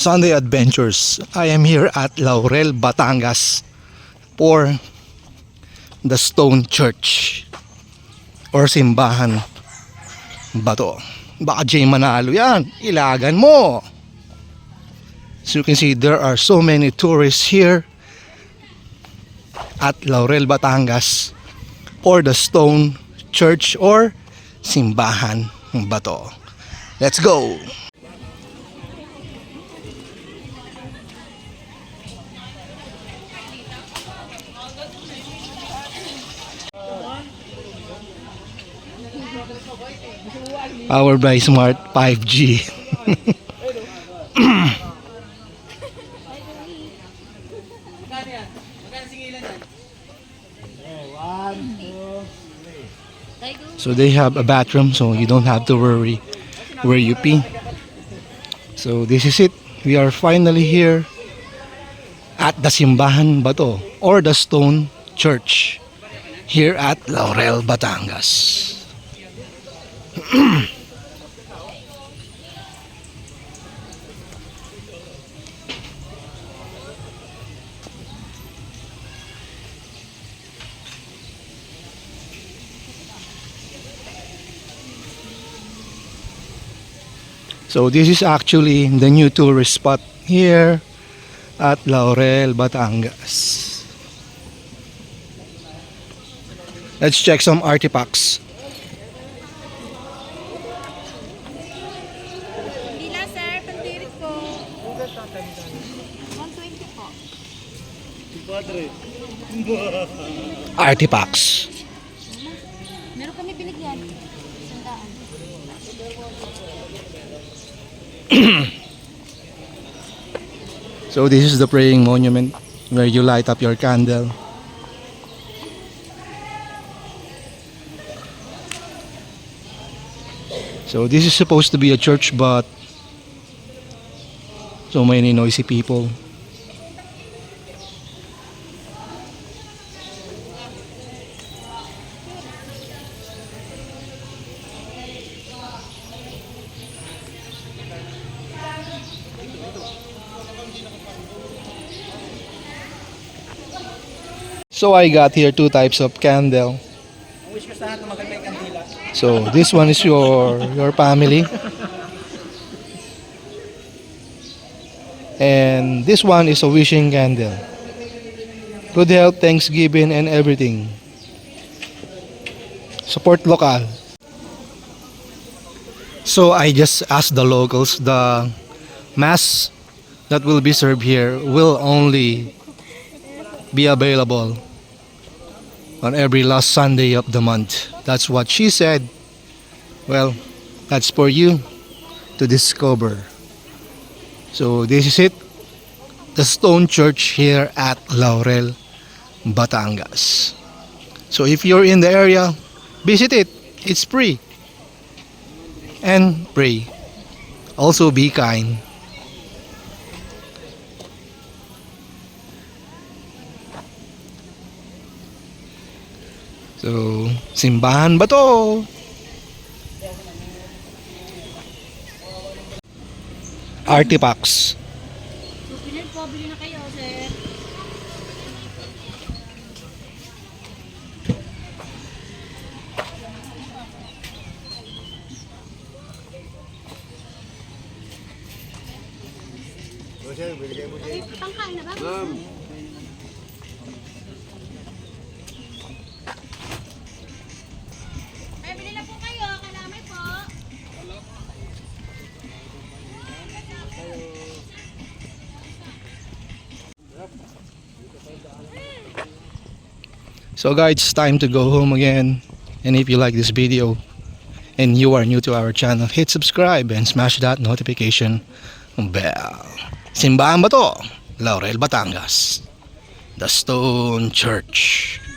Sunday Adventures. I am here at Laurel, Batangas for the Stone Church or Simbahan ba to? Baka Jay Manalo yan. Ilagan mo. So you can see there are so many tourists here at Laurel, Batangas for the Stone Church or Simbahan ba to? Let's go! Powered by Smart 5G. So they have a bathroom, so you don't have to worry where you pee. So this is it. We are finally here at the Simbahan ba to? Or the Stone Church here at Laurel, Batangas. So this is actually the new tourist spot here at Laurel, Batangas. Let's check some artifacts. Dila sir, pandirit po. 120 po. Artifacts. Meron kami binigyan. Sandaan. So this is the praying monument where you light up your candle. So this is supposed to be a church, but so many noisy people. So I got here two types of candle. So this one is your family, and this one is a wishing candle. Good health, Thanksgiving, and everything. Support local. So I just asked the locals, the mass that will be served here will only be available on every last Sunday of the month. That's what she said. Well, that's for you to discover. So this is it, the Stone Church here at Laurel, Batangas. So if you're in the area, visit it. It's free. And pray. Also be kind. So, simbahan ba to? Artifacts. So, bili na kayo, sir. Pangkain na ba? Ay, bili na po kayo. Kalamay po. So guys, it's time to go home again. And if you like this video and you are new to our channel, hit subscribe and smash that notification bell. Simbahan ba to? Laurel, Batangas. The Stone Church.